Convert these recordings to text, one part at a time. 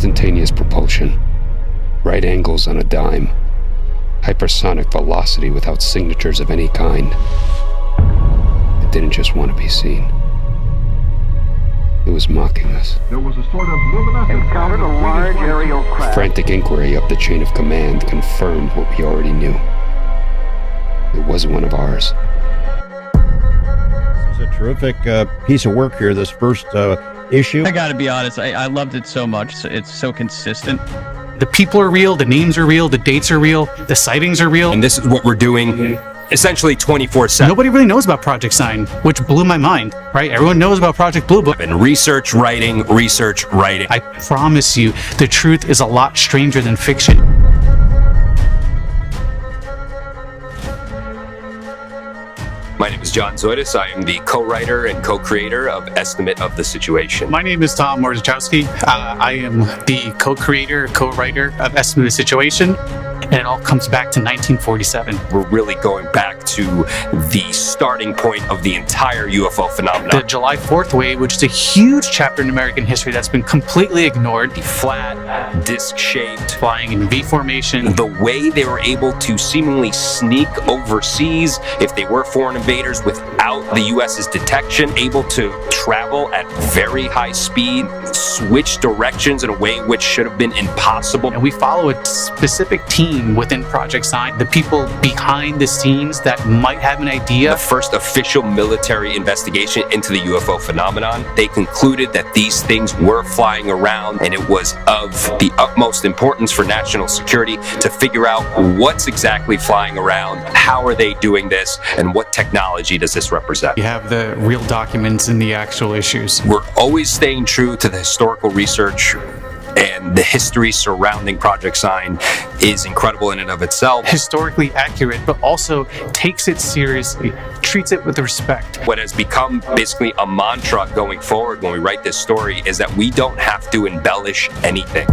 Instantaneous propulsion, right angles on a dime, hypersonic velocity without signatures of any kind. It didn't just want to be seen. It was mocking us. There was a sort of luminescent encountered a large aerial craft. Frantic inquiry up the chain of command confirmed what we already knew. It wasn't one of ours. This is a terrific piece of work here, this first issue. I gotta be honest, I loved it so much. It's so consistent. The people are real, the names are real, the dates are real, the sightings are real. And this is what we're doing essentially 24/7. Nobody really knows about Project Sign, which blew my mind, right? Everyone knows about Project Blue Book. And research writing. I promise you, the truth is a lot stranger than fiction. My name is John Zoidis. I am the co-writer and co-creator of Estimate of the Situation. My name is Tom Orzechowski. I am the co-creator, co-writer of Estimate of the Situation, and it all comes back to 1947. We're really going back to the starting point of the entire UFO phenomenon. The July 4th wave, which is a huge chapter in American history that's been completely ignored. The flat, disc-shaped, Flying in V formation. the way they were able to seemingly sneak overseas if they were foreign invaders without the US's detection, able to travel at very high speed, switch directions in a way which should have been impossible. And we follow a specific team within Project Sign, the people behind the scenes that might have an idea. The first official military investigation into the UFO phenomenon, they concluded that these things were flying around, and it was of the utmost importance for national security to figure out what's exactly flying around, how are they doing this, and what technology does this represent. You have the real documents and the actual issues. We're always staying true to the historical research, and the history surrounding Project Sign is incredible in and of itself. Historically accurate, but also takes it seriously, treats it with respect. What has become basically a mantra going forward when we write this story is that we don't have to embellish anything.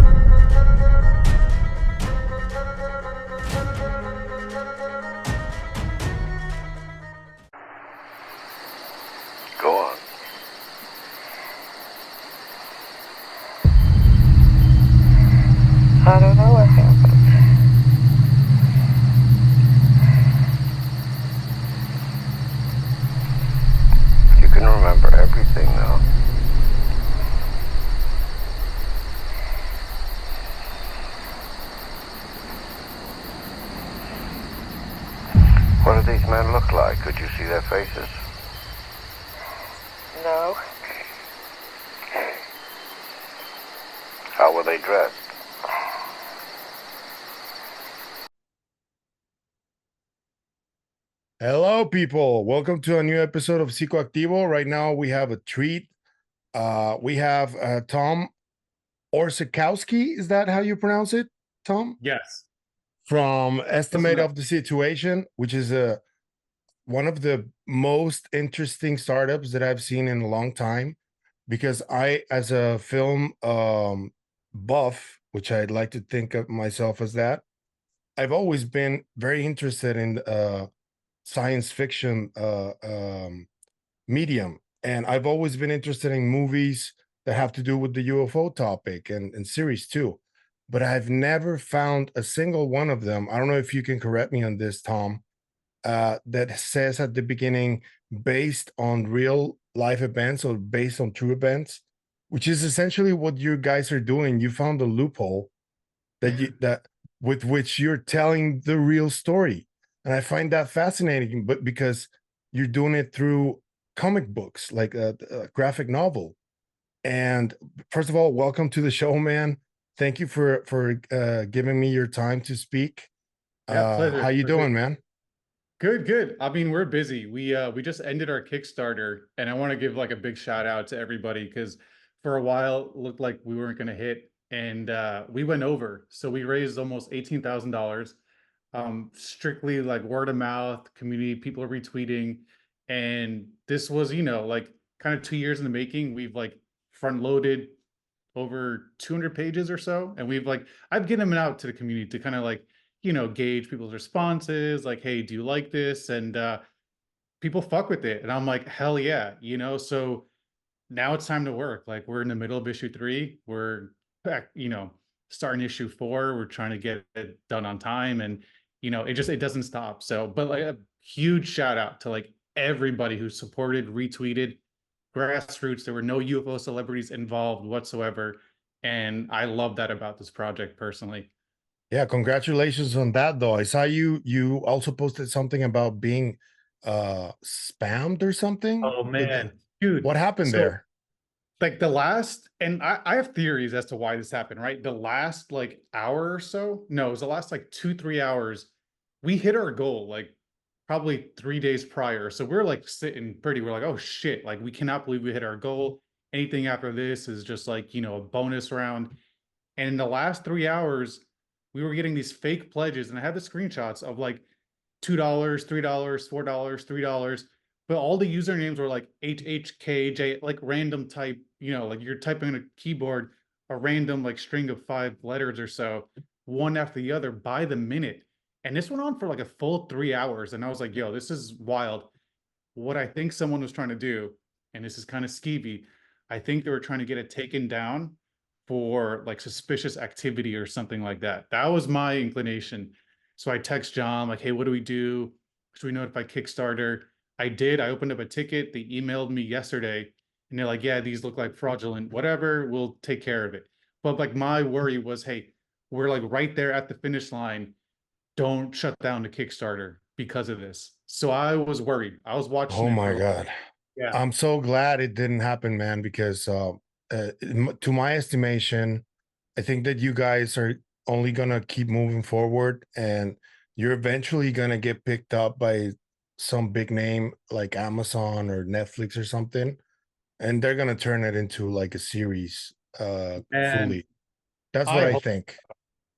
Go on. I don't know what happened. You can remember everything now. What do these men look like? Could you see their faces? No. How were they dressed? Hello, people. Welcome to a new episode of Psicoactivo. Right now, we have a treat. We have Tom Orzechowski. Is that how you pronounce it, Tom? Yes. From Estimate of the Situation, which is one of the most interesting startups that I've seen in a long time. Because I, as a film buff, which I'd like to think of myself as that, I've always been very interested in science fiction medium, and I've always been interested in movies that have to do with the UFO topic and series too, but I've never found a single one of them. I don't know if you can correct me on this, Tom, that says at the beginning based on real life events or based on true events, which is essentially what you guys are doing. You found a loophole that with which you're telling the real story. And I find that fascinating, but because you're doing it through comic books, like a graphic novel. And first of all, welcome to the show, man. Thank you for giving me your time to speak. Pleasure. How you doing, man? Good. I mean, we're busy. We just ended our Kickstarter, and I want to give like a big shout out to everybody because for a while it looked like we weren't going to hit, and we went over. So we raised almost $18,000. Strictly like word of mouth, community, people are retweeting. And this was, like kind of 2 years in the making. We've like front loaded over 200 pages or so. And I've given them out to the community to kind of like, gauge people's responses. Like, hey, do you like this? And people fuck with it. And I'm like, hell yeah, so now it's time to work. Like we're in the middle of issue 3. We're starting issue 4. We're trying to get it done on time, and it doesn't stop. So, but like a huge shout out to like everybody who supported, retweeted Grassroots. There were no UFO celebrities involved whatsoever, and I love that about this project personally. Yeah, congratulations on that though. I saw you also posted something about being spammed or something. Oh man, dude, What happened so there? like and I have theories as to why this happened, right? The last like hour or so, no, it was the last like 2-3 hours, we hit our goal like probably 3 days prior. So we're like sitting pretty, we're like, oh shit, like we cannot believe we hit our goal. Anything after this is just like, a bonus round. And in the last 3 hours, we were getting these fake pledges, and I had the screenshots of like $2, $3, $4, $3, but all the usernames were like HHKJ, like random type, like you're typing on a keyboard, a random like string of 5 letters or so, one after the other by the minute. And this went on for like a full 3 hours. And I was like, yo, this is wild. What I think someone was trying to do, and this is kind of skeevy, I think they were trying to get it taken down for like suspicious activity or something like that. That was my inclination. So I text John, like, hey, what do we do? Should we notify Kickstarter? I did. I opened up a ticket. They emailed me yesterday, and they're like, yeah, these look like fraudulent, whatever, we'll take care of it. But like my worry was, hey, we're like right there at the finish line. Don't shut down the Kickstarter because of this. So I was worried. I was watching. Oh my God. Yeah. I'm so glad it didn't happen, man, because to my estimation, I think that you guys are only gonna keep moving forward, and you're eventually gonna get picked up by some big name like Amazon or Netflix or something, and they're gonna turn it into like a series fully. That's what I think.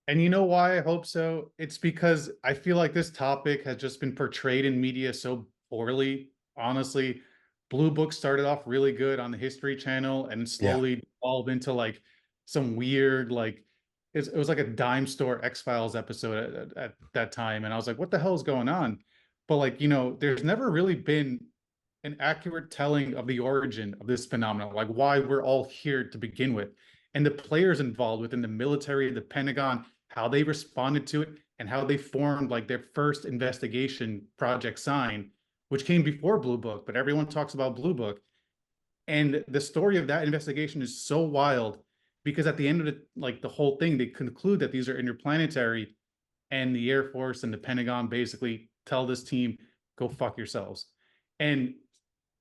And you know why I hope so? It's because I feel like this topic has just been portrayed in media so poorly. Honestly, Blue Book started off really good on the History Channel and slowly evolved into like some weird, like it was like a dime store X-Files episode at that time. And I was like, what the hell is going on? But like, there's never really been an accurate telling of the origin of this phenomenon, like why we're all here to begin with. And the players involved within the military, the Pentagon, how they responded to it, and how they formed like their first investigation, Project Sign, which came before Blue Book, but everyone talks about Blue Book. And the story of that investigation is so wild because at the end of the whole thing, they conclude that these are interplanetary, and the Air Force and the Pentagon basically tell this team, go fuck yourselves. And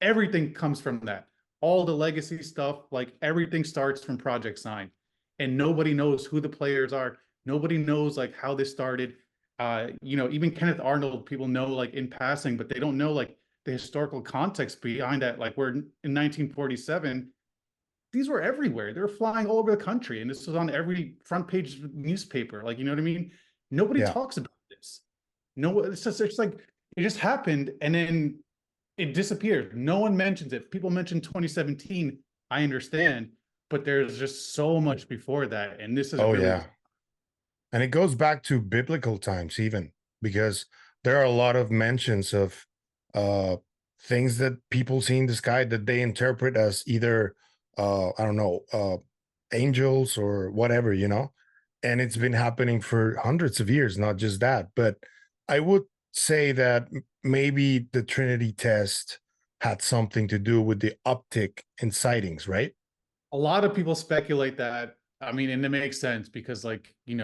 everything comes from that. All the legacy stuff, like everything starts from Project Sign, and nobody knows who the players are. Nobody knows like how this started. Even Kenneth Arnold, people know like in passing, but they don't know like the historical context behind that. Like we're in 1947, these were everywhere. They were flying all over the country, and this was on every front page newspaper. Like, you know what I mean? Nobody talks about this. No, it's just like it just happened, and then it disappeared. No one mentions it. People mention 2017. I understand, but there's just so much before that, and this is and it goes back to biblical times even, because there are a lot of mentions of things that people see in the sky that they interpret as either I don't know, angels or whatever, and it's been happening for hundreds of years, not just that. But I would say that maybe the Trinity test had something to do with the uptick in sightings, right? A lot of people speculate that. I mean, and it makes sense because, like, you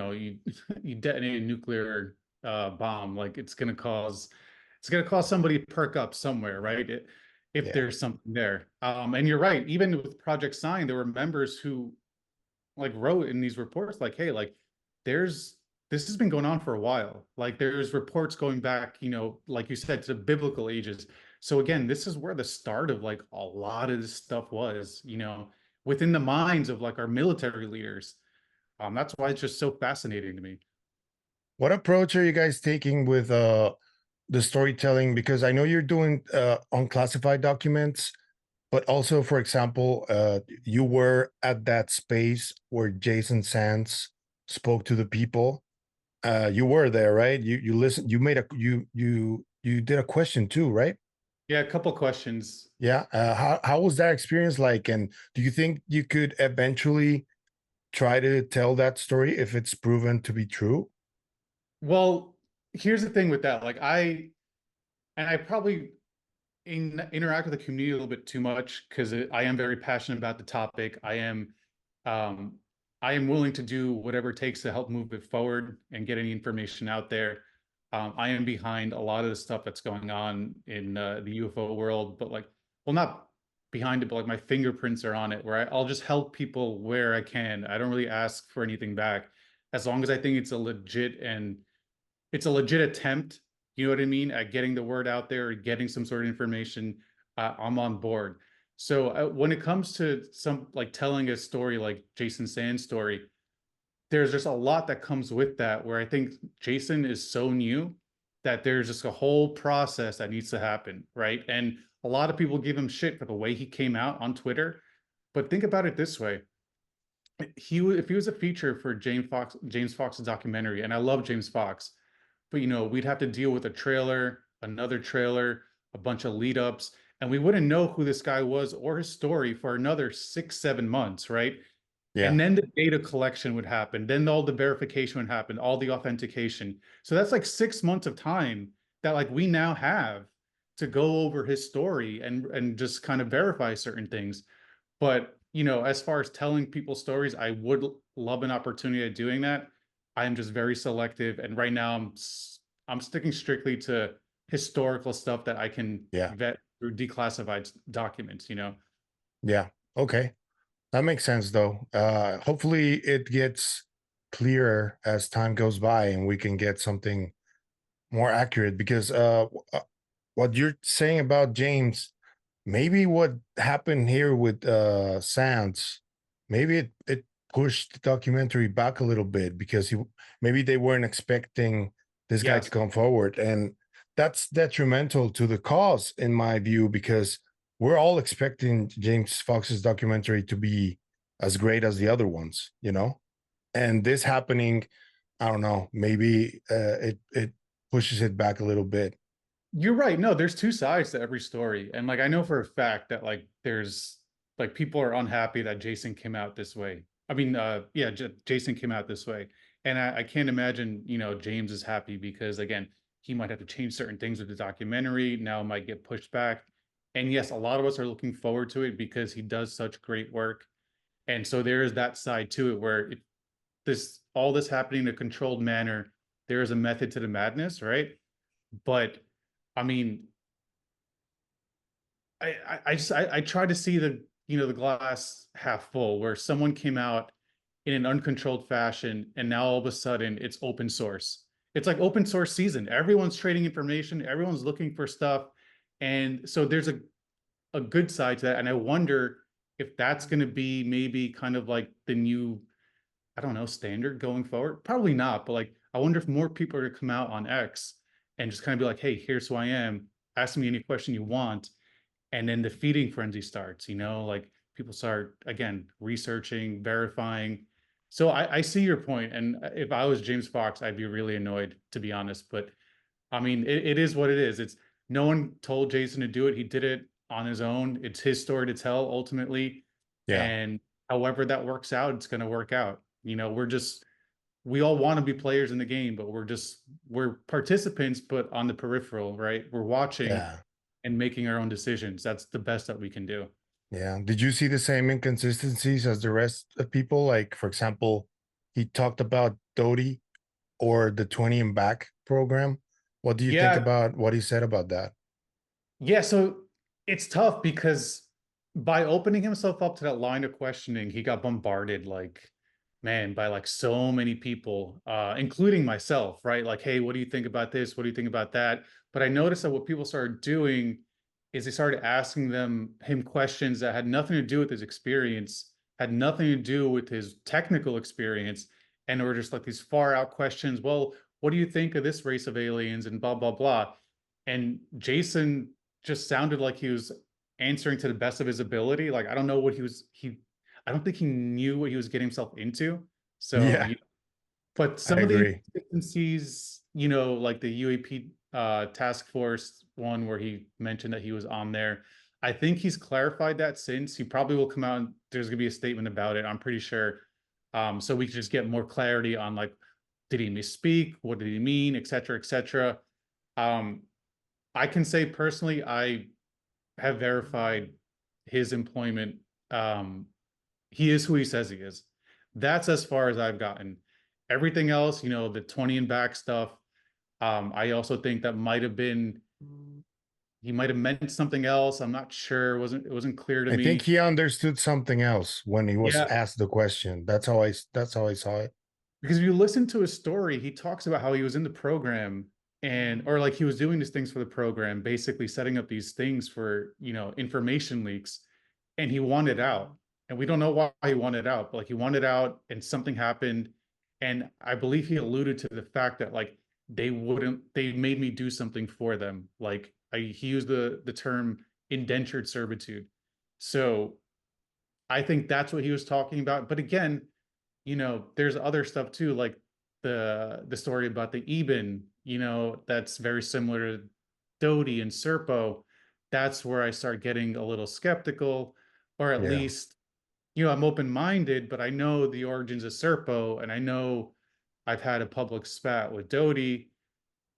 detonate a nuclear bomb, like it's gonna cause somebody to perk up somewhere, right? If there's something there. And you're right. Even with Project Sign, there were members who like wrote in these reports, like, hey, like this has been going on for a while. Like there's reports going back, like you said, to biblical ages. So again, this is where the start of like a lot of this stuff was, within the minds of like our military leaders. That's why it's just so fascinating to me. What approach are you guys taking with the storytelling? Because I know you're doing unclassified documents, but also, for example, you were at that space where Jason Sands spoke to the people. You were there, right? You listened. You made you did a question too, right? Yeah, a couple questions. Yeah. How was that experience like? And do you think you could eventually try to tell that story if it's proven to be true? Well, here's the thing with that. Like I probably interact with the community a little bit too much because I am very passionate about the topic. Um, I am willing to do whatever it takes to help move it forward and get any information out there. I am behind a lot of the stuff that's going on in the UFO world, but like, well, not behind it, but like my fingerprints are on it, where I'll just help people where I can. I don't really ask for anything back, as long as I think it's a legit attempt, you know what I mean, at getting the word out there, or getting some sort of information. I'm on board. So when it comes to some like telling a story like Jason Sand's story, there's just a lot that comes with that, where I think Jason is so new that there's just a whole process that needs to happen, right? And a lot of people give him shit for the way he came out on Twitter. But think about it this way. If he was a feature for James Fox's documentary, and I love James Fox, but you know, we'd have to deal with a trailer, another trailer, a bunch of lead ups, and we wouldn't know who this guy was or his story for another 6, 7 months, right? Yeah. And then the data collection would happen. Then all the verification would happen, all the authentication. So that's like 6 months of time that like we now have to go over his story and just kind of verify certain things. But you know, as far as telling people stories, I would love an opportunity of doing that. I am just very selective, and right now I'm sticking strictly to historical stuff that I can vet through declassified documents. You know. Yeah. Okay. That makes sense, though. Hopefully, it gets clearer as time goes by, and we can get something more accurate. Because what you're saying about James, maybe what happened here with Sands, maybe it pushed the documentary back a little bit, because maybe they weren't expecting this guy to come forward, and that's detrimental to the cause, in my view, because we're all expecting James Fox's documentary to be as great as the other ones, you know? And this happening, I don't know, maybe it pushes it back a little bit. You're right. No, there's two sides to every story. And like I know for a fact that like there's like people are unhappy that Jason came out this way. I mean, Jason came out this way. And I can't imagine, you know, James is happy because again, he might have to change certain things with the documentary. Now it might get pushed back. And yes, a lot of us are looking forward to it because he does such great work. And so there is that side to it where all this happening in a controlled manner, there is a method to the madness, right? But I mean, I try to see the glass half full, where someone came out in an uncontrolled fashion and now all of a sudden it's open source. It's like open source season. Everyone's trading information, everyone's looking for stuff. And so there's a good side to that. And I wonder if that's going to be maybe kind of like the new, I don't know, standard going forward. Probably not, but like, I wonder if more people are going to come out on X and just kind of be like, hey, here's who I am. Ask me any question you want. And then the feeding frenzy starts, you know, like people start, again, researching, verifying. So I see your point. And if I was James Fox, I'd be really annoyed, to be honest. But I mean, it is what it is. It's no one told Jason to do it. He did it on his own. It's his story to tell ultimately. Yeah. And however that works out, it's going to work out. You know, we all want to be players in the game, but we're participants, but on the peripheral, right? We're watching and making our own decisions. That's the best that we can do. Yeah. Did you see the same inconsistencies as the rest of people? Like, for example, he talked about Doty or the 20 and back program. What do you think about what he said about that? Yeah, so it's tough because by opening himself up to that line of questioning, he got bombarded like, man, by like so many people, including myself, right? Like, hey, what do you think about this? What do you think about that? But I noticed that what people started doing is they started asking him questions that had nothing to do with his experience, had nothing to do with his technical experience, and were just like these far out questions. Well, what do you think of this race of aliens and blah, blah, blah. And Jason just sounded like he was answering to the best of his ability. Like, I don't know what I don't think he knew what he was getting himself into. So, but some of the inconsistencies, you know, like the UAP task force one where he mentioned that he was on there, I think he's clarified that since. He probably will come out and there's going to be a statement about it, I'm pretty sure. so we could just get more clarity on like, did he misspeak? What did he mean, et cetera, et cetera. I can say personally, I have verified his employment. He is who he says he is. That's as far as I've gotten. Everything else, the 20 and back stuff, I also think that he might have meant something else. I'm not sure. It wasn't clear to me. I think he understood something else when he was asked the question. That's how I saw it. Because if you listen to his story, he talks about how he was in the program or like he was doing these things for the program, basically setting up these things for, information leaks, and he wanted out. And we don't know why he wanted out, but like he wanted out and something happened. And I believe he alluded to the fact that like they made me do something for them. Like he used the term indentured servitude. So I think that's what he was talking about. But again, there's other stuff too, like the story about the Eben, that's very similar to Doty and Serpo. That's where I start getting a little skeptical, or at least, I'm open-minded, but I know the origins of Serpo, and I know I've had a public spat with Doty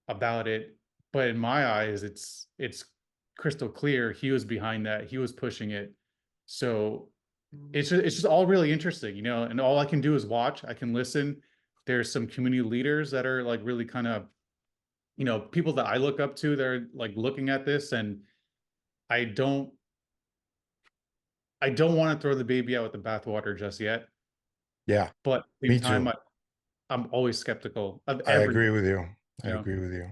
about it. But in my eyes, it's crystal clear he was behind that. He was pushing it. So it's just all really interesting, and all I can do is watch. I can listen. There's some community leaders that are like really kind of, people that I look up to. They're like looking at this, and I don't want to throw the baby out with the bathwater just yet. Yeah, but at the same time, I'm always skeptical of everything. I agree with you. I agree with you.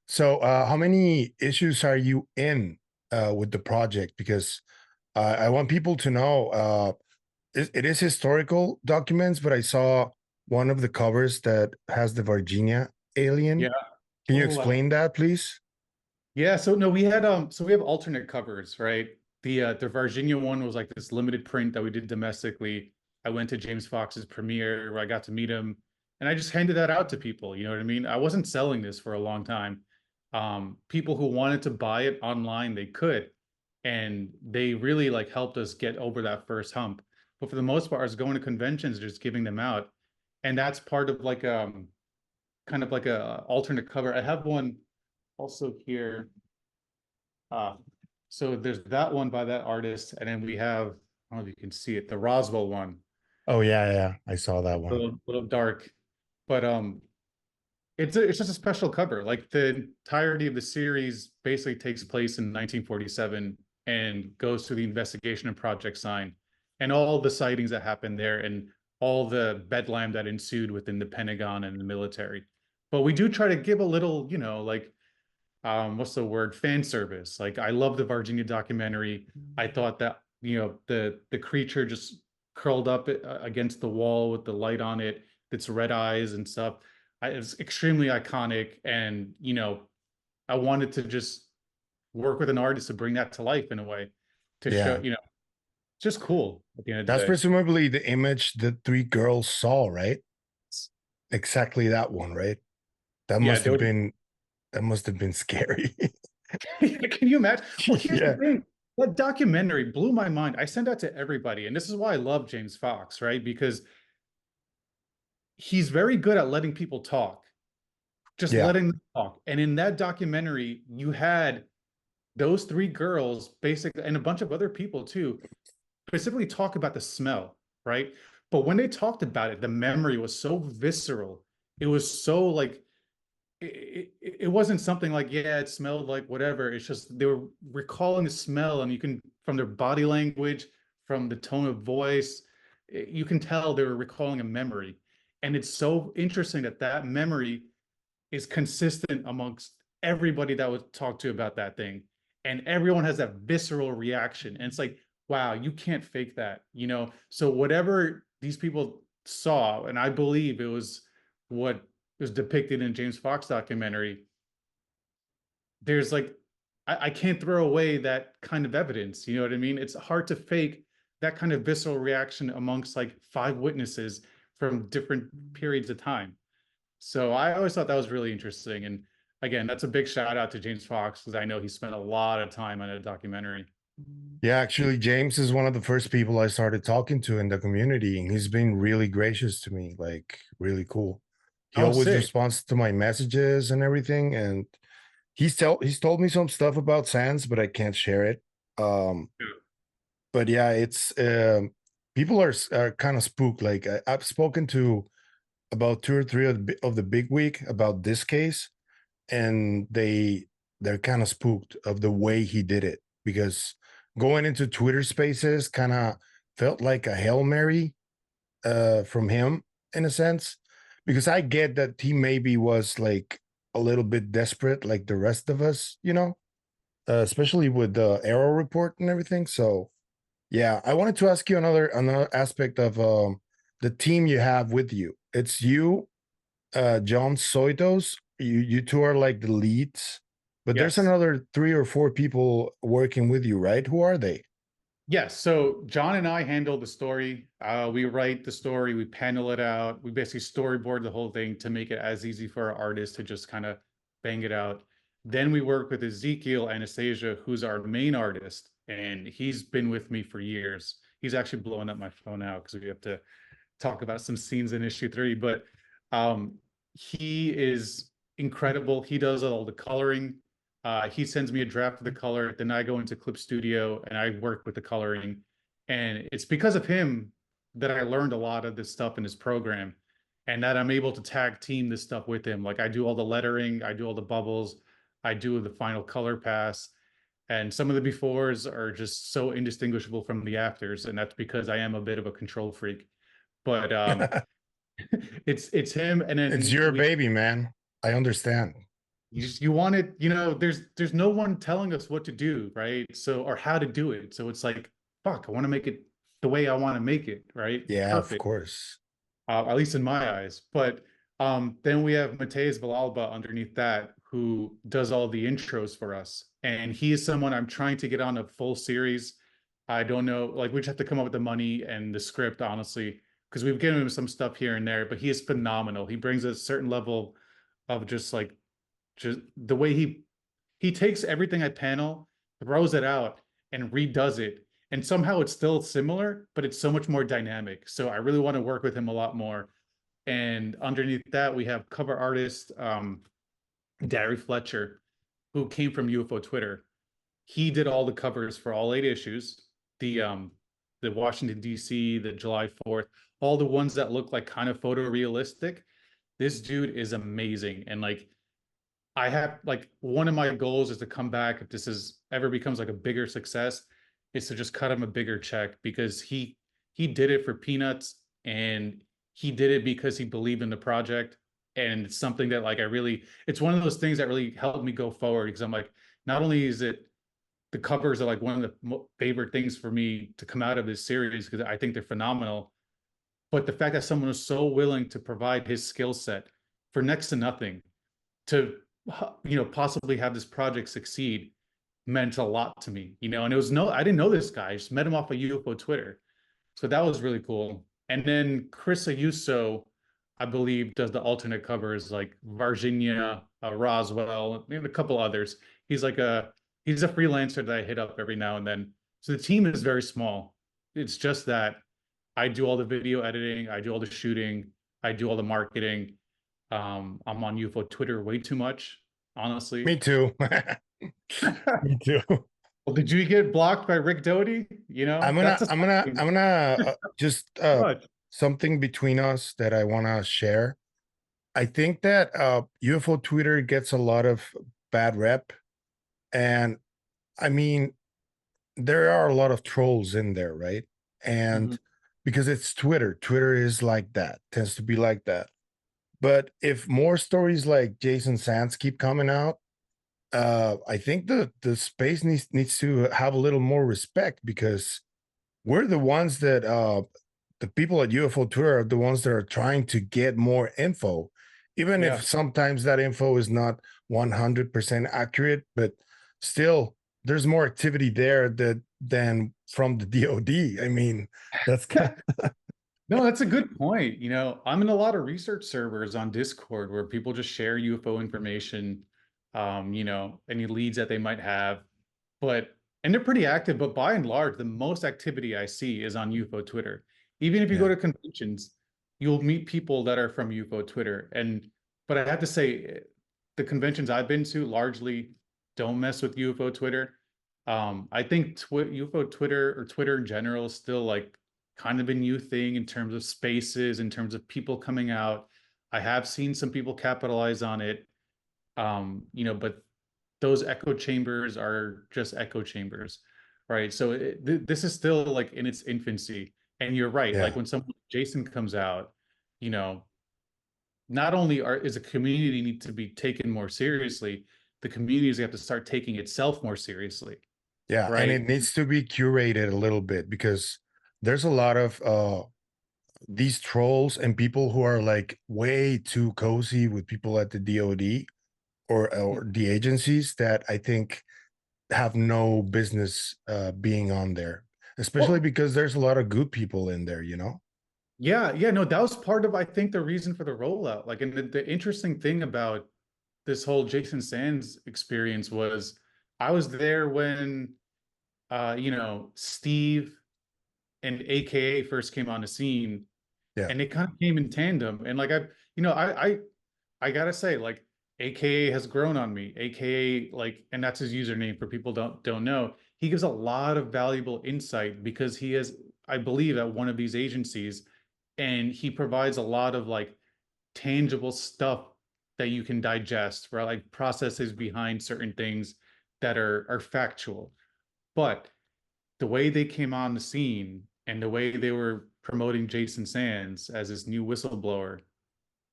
So how many issues are you in with the project? Because I want people to know it is historical documents, but I saw one of the covers that has the Virginia alien. Yeah. Can you explain that, please? Yeah. So no, we have alternate covers, right? The Virginia one was like this limited print that we did domestically. I went to James Fox's premiere where I got to meet him, and I just handed that out to people. You know what I mean? I wasn't selling this for a long time. People who wanted to buy it online, they could, and they really like helped us get over that first hump. But for the most part, I was going to conventions, just giving them out, and that's part of like kind of like a alternate cover. I have one also here. So there's that one by that artist, and then we have, I don't know if you can see it, the Roswell one. Oh yeah, I saw that one. A little dark, but it's just a special cover. Like the entirety of the series basically takes place in 1947 and goes through the investigation of Project Sign and all the sightings that happened there and all the bedlam that ensued within the Pentagon and the military. But we do try to give a little, like, what's the word? Fan service. Like, I love the Virginia documentary. I thought that, the creature just curled up against the wall with the light on it, its red eyes and stuff. It's extremely iconic. And, I wanted to just work with an artist to bring that to life in a way to show, just cool at the end of the day. That's presumably the image the three girls saw, right? Exactly that one, right? That must have been scary. Can you imagine? Well, here's the thing. That documentary blew my mind. I send that to everybody. And this is why I love James Fox, right? Because he's very good at letting people talk. Just letting them talk. And in that documentary, you had those three girls basically, and a bunch of other people too, specifically talk about the smell, right? But when they talked about it, the memory was so visceral. It was so like, it wasn't something like, it smelled like whatever. It's just they were recalling the smell, and you can, from their body language, from the tone of voice, you can tell they were recalling a memory. And it's so interesting that memory is consistent amongst everybody that was talked to about that thing. And everyone has that visceral reaction. And it's like, wow, you can't fake that, So whatever these people saw, and I believe it was what was depicted in James Fox documentary, there's like, I can't throw away that kind of evidence. You know what I mean? It's hard to fake that kind of visceral reaction amongst like 5 witnesses from different periods of time. So I always thought that was really interesting. And again, that's a big shout out to James Fox, because I know he spent a lot of time on a documentary. Yeah, actually, James is one of the first people I started talking to in the community, and he's been really gracious to me, like really cool. He Oh, always sick. responds to my messages and everything, and he's told me some stuff about Sans, but I can't share it. Um, but yeah, it's people are kind of spooked. Like I've spoken to about two or three of the big week about this case, and they're kind of spooked of the way he did it, because going into Twitter Spaces kind of felt like a Hail Mary from him in a sense, because I get that he maybe was like a little bit desperate like the rest of us, especially with the Arrow report and everything. So yeah, I wanted to ask you another aspect of the team you have with you. It's you, John Soitos. You two are like the leads, but there's Yes. another three or four people working with you, right? Who are they? Yes. So John and I handle the story. We write the story, we panel it out, we basically storyboard the whole thing to make it as easy for our artists to just kind of bang it out. Then we work with Ezekiel Anastasia, who's our main artist, and he's been with me for years. He's actually blowing up my phone now because we have to talk about some scenes in issue 3. But um, he is incredible. He does all the coloring. He sends me a draft of the color. Then I go into Clip Studio and I work with the coloring. And it's because of him that I learned a lot of this stuff in his program, and that I'm able to tag team this stuff with him. Like I do all the lettering, I do all the bubbles, I do the final color pass. And some of the befores are just so indistinguishable from the afters. And that's because I am a bit of a control freak. But it's him. And It's then your baby, man. I understand. you want it, there's no one telling us what to do, right? So, or how to do it. So it's like, fuck, I want to make it the way I want to make it, right? Yeah, of Perfect. course. At least in my eyes. But then we have Mateus Villalba underneath that, who does all the intros for us. And he is someone I'm trying to get on a full series. I don't know, like we just have to come up with the money and the script, honestly, because we've given him some stuff here and there, but he is phenomenal. He brings a certain level of just the way he takes everything I panel, throws it out, and redoes it. And somehow it's still similar, but it's so much more dynamic. So I really want to work with him a lot more. And underneath that, we have cover artist Darry Fletcher, who came from UFO Twitter. He did all the covers for all 8 issues, the Washington D.C., the July 4th, all the ones that look like kind of photorealistic. This dude is amazing, and like I have like one of my goals is to come back if this is ever becomes like a bigger success, is to just cut him a bigger check, because he did it for peanuts, and he did it because he believed in the project. And it's something that like it's one of those things that really helped me go forward, because I'm like, not only is it the covers are like one of the favorite things for me to come out of this series because I think they're phenomenal, but the fact that someone was so willing to provide his skill set for next to nothing to possibly have this project succeed meant a lot to me. And it was I didn't know this guy. I just met him off of UFO Twitter. So that was really cool. And then Chris Ayuso, I believe, does the alternate covers like Virginia, Roswell, and a couple others. He's a freelancer that I hit up every now and then. So the team is very small. It's just that I do all the video editing, I do all the shooting, I do all the marketing. I'm on UFO Twitter way too much, honestly. Me too. Me too. Well, did you get blocked by Rick Doty? I'm gonna just something between us that I want to share. I think that UFO Twitter gets a lot of bad rep, and I mean, there are a lot of trolls in there, right? And because it's Twitter is like that, tends to be like that. But if more stories like Jason Sands keep coming out, I think the space needs to have a little more respect, because we're the ones that the people at UFO Twitter are the ones that are trying to get more info, even if sometimes that info is not 100% accurate, but still there's more activity there than from the DoD. I mean, that's kind of No, that's a good point. I'm in a lot of research servers on Discord where people just share UFO information, any leads that they might have. But and they're pretty active, but by and large, the most activity I see is on UFO Twitter. Even if you go to conventions, you'll meet people that are from UFO Twitter. But I have to say, the conventions I've been to largely don't mess with UFO Twitter. I think UFO Twitter or Twitter in general is still like kind of a new thing in terms of spaces, in terms of people coming out. I have seen some people capitalize on it, but those echo chambers are just echo chambers, right? So this is still like in its infancy. And you're right, like when someone like Jason comes out, not only is a community need to be taken more seriously, the communities have to start taking itself more seriously. Yeah, right? and it needs to be curated a little bit because there's a lot of these trolls and people who are like way too cozy with people at the DoD or the agencies that I think have no business being on there, especially because there's a lot of good people in there, Yeah, no, that was part of, I think, the reason for the rollout. Like, and the interesting thing about this whole Jason Sands experience was I was there when, Steve and AKA first came on the scene, and they kind of came in tandem. And like, I gotta say, like, AKA has grown on me. AKA, like, and that's his username for people don't know. He gives a lot of valuable insight because he is, I believe, at one of these agencies, and he provides a lot of like tangible stuff that you can digest, right? Like processes behind certain things that are factual. But the way they came on the scene and the way they were promoting Jason Sands as this new whistleblower,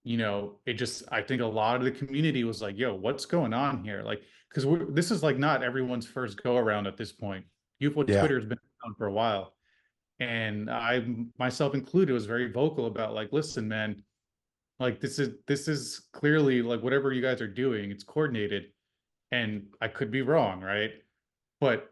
it just, I think a lot of the community was like, yo, what's going on here? Like, because this is like not everyone's first go around at this point. UFO Twitter has been around for a while. And I, myself included, was very vocal about like, listen, man, like this is clearly like whatever you guys are doing, it's coordinated. And I could be wrong, right? But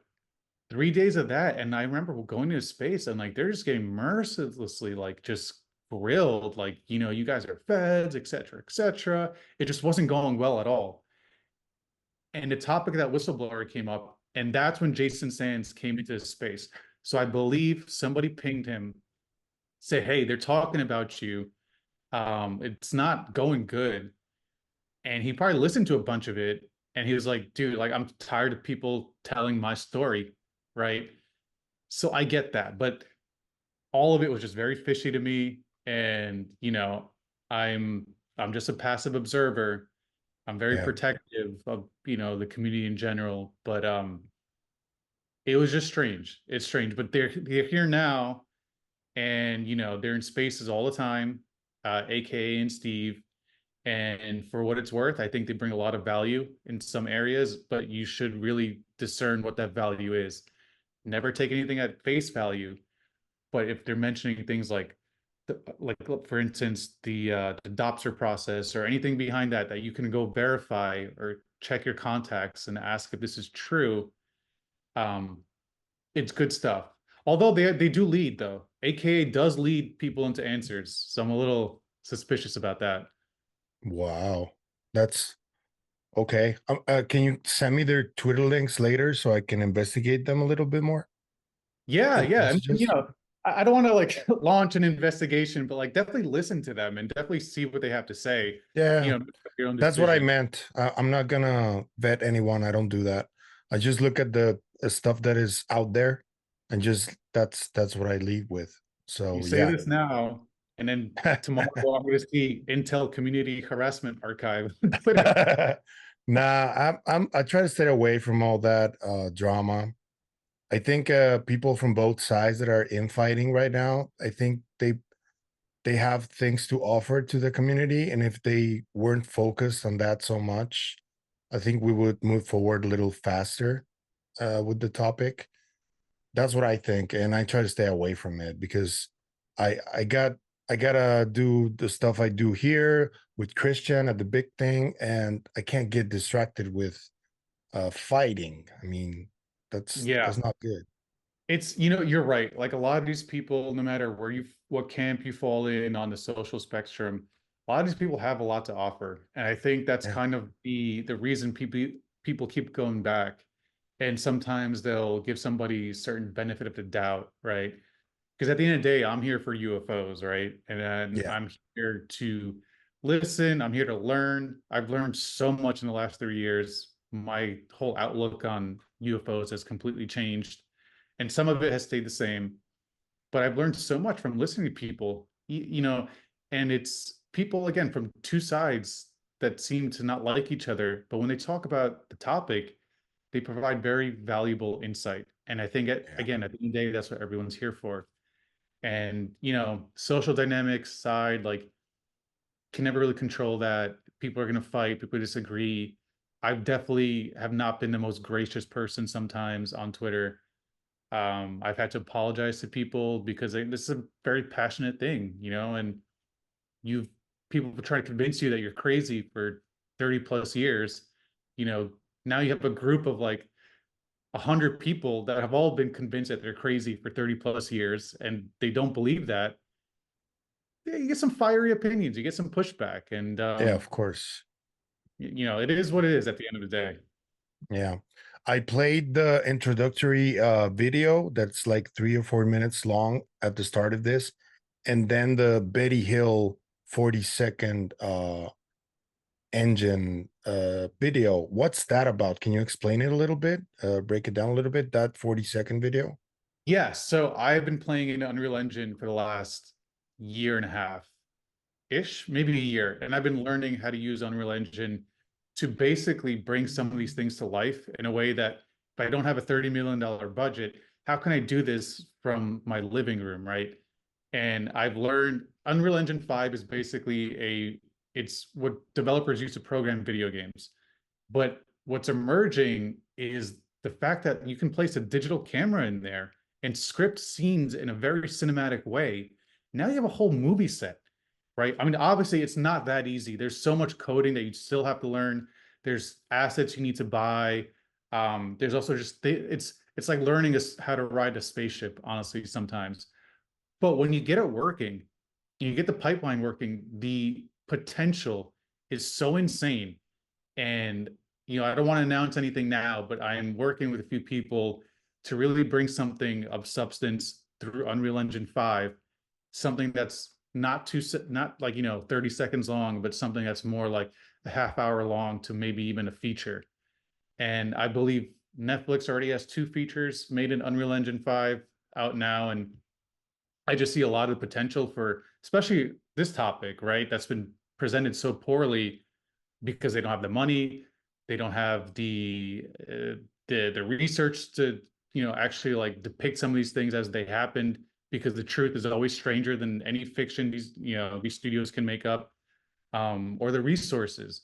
3 days of that, and I remember going to space and like they're just getting mercilessly like just grilled, like, you guys are feds, et cetera, et cetera. It just wasn't going well at all. And the topic of that whistleblower came up, and that's when Jason Sands came into space. So I believe somebody pinged him, say, hey, they're talking about you. It's not going good. And he probably listened to a bunch of it, and he was like, dude, like, I'm tired of people telling my story, right? So I get that, but all of it was just very fishy to me. And I'm just a passive observer. I'm very protective of the community in general, but it was just strange. It's strange, but they're here now, and they're in spaces all the time, AKA and Steve. And for what it's worth, I think they bring a lot of value in some areas, but you should really discern what that value is. Never take anything at face value. But if they're mentioning things like for instance, the Dopser process or anything behind that you can go verify or check your contacts and ask if this is true, it's good stuff. Although they do lead, though. AKA does lead people into answers, so I'm a little suspicious about that. Wow, that's okay. Can you send me their Twitter links later so I can investigate them a little bit more? Yeah. And, Messages? I don't want to like launch an investigation, but like definitely listen to them and definitely see what they have to say. Yeah, Make your own that's what I decision. meant. I'm not gonna vet anyone. I don't do that. I just look at the stuff that is out there, and just that's what I lead with. So You say this now, and then tomorrow I'm going to see Intel Community Harassment Archive on Twitter. Nah, I try to stay away from all that drama. I think people from both sides that are infighting right now, I think they have things to offer to the community, and if they weren't focused on that so much, I think we would move forward a little faster with the topic. That's what I think, and I try to stay away from it because I gotta do the stuff I do here with Christian at the big thing, and I can't get distracted with fighting. I mean, that's not good. It's, you're right. Like a lot of these people, no matter what camp you fall in on the social spectrum, a lot of these people have a lot to offer. And I think that's kind of the reason people keep going back and sometimes they'll give somebody certain benefit of the doubt, right? Because at the end of the day, I'm here for UFOs, right? And Yeah. I'm here to listen. I'm here to learn. I've learned so much in the last 3 years. My whole outlook on UFOs has completely changed, and some of it has stayed the same. But I've learned so much from listening to people, and it's people again from two sides that seem to not like each other. But when they talk about the topic, they provide very valuable insight. And I think Yeah. again, at the end of the day, that's what everyone's here for. And social dynamics side, like, can never really control that. People are going to fight, people disagree. I definitely have not been the most gracious person sometimes on Twitter. I've had to apologize to people because this is a very passionate thing, and you've people try to convince you that you're crazy for 30 plus years. Now you have a group of like 100 people that have all been convinced that they're crazy for 30 plus years, and they don't believe that. Yeah, you get some fiery opinions, you get some pushback, and Yeah, of course. it is what it is at the end of the day. Yeah. I played the introductory video that's like 3 or 4 minutes long at the start of this, and then the Betty Hill 40-second engine video. What's that about? Can you explain it a little bit? Break it down a little bit, that 40-second video? Yeah, so I've been playing in Unreal Engine for the last year and a half ish, maybe a year, and I've been learning how to use Unreal Engine to basically bring some of these things to life in a way that if I don't have a $30 million budget, how can I do this from my living room, right? And I've learned Unreal Engine 5 is basically it's what developers use to program video games. But what's emerging is the fact that you can place a digital camera in there and script scenes in a very cinematic way. Now you have a whole movie set, right? I mean, obviously it's not that easy. There's so much coding that you still have to learn. There's assets you need to buy. There's also just it's like learning how to ride a spaceship, honestly, sometimes. But when you get it working, you get the pipeline working, the potential is so insane. And I don't want to announce anything now, but I am working with a few people to really bring something of substance through Unreal Engine 5, something that's not like 30 seconds long, but something that's more like a half hour long to maybe even a feature. And I believe Netflix already has 2 features made in Unreal Engine 5 out now, and I just see a lot of potential for especially this topic, right? That's been presented so poorly because they don't have the money, they don't have the research to actually like depict some of these things as they happened, because the truth is always stranger than any fiction these studios can make up, or the resources.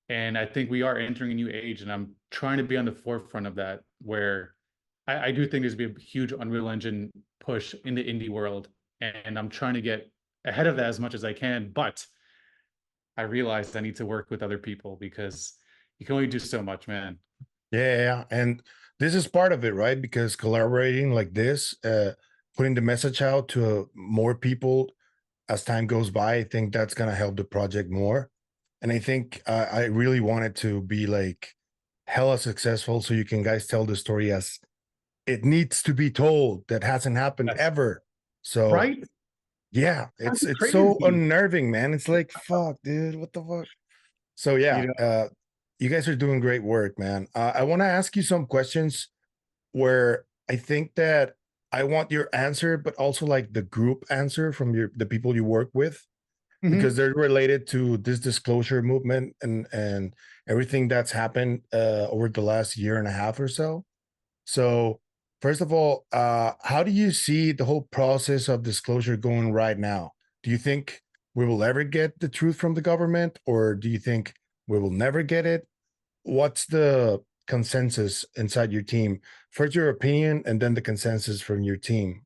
And I think we are entering a new age, and I'm trying to be on the forefront of that, where I do think there's going to be a huge Unreal Engine push in the indie world, and I'm trying to get ahead of that as much as I can. But I realized I need to work with other people because you can only do so much, man. Yeah, and this is part of it, right? Because collaborating like this, putting the message out to more people as time goes by, I think that's going to help the project more. And I think I really want it to be like hella successful, so you can guys tell the story as it needs to be told. That hasn't happened ever. So Right? yeah, it's That's so crazy. unnerving, man. It's like, fuck, dude, what the fuck? So yeah, you guys are doing great work, man. I want to ask you some questions where I think that I want your answer, but also like the group answer from the people you work with, because they're related to this disclosure movement and everything that's happened over the last year and a half or so. So first of all, how do you see the whole process of disclosure going right now? Do you think we will ever get the truth from the government, or do you think we will never get it? What's the consensus inside your team? First, your opinion, and then the consensus from your team.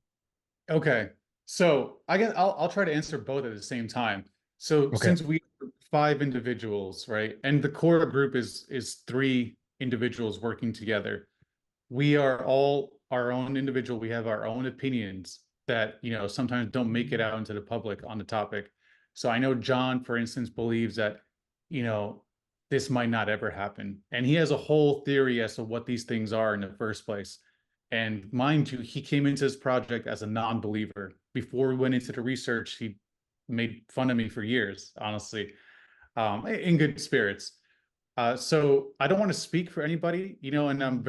Okay. So I guess I'll try to answer both at the same time. So Okay. since we are 5 individuals, right, and the core group is 3 individuals working together, we are all our own individual. We have our own opinions that sometimes don't make it out into the public on the topic. So I know John, for instance, believes that this might not ever happen. And he has a whole theory as to what these things are in the first place. And mind you, he came into this project as a non-believer. Before we went into the research, he made fun of me for years, honestly, in good spirits. So I don't want to speak for anybody, and I'm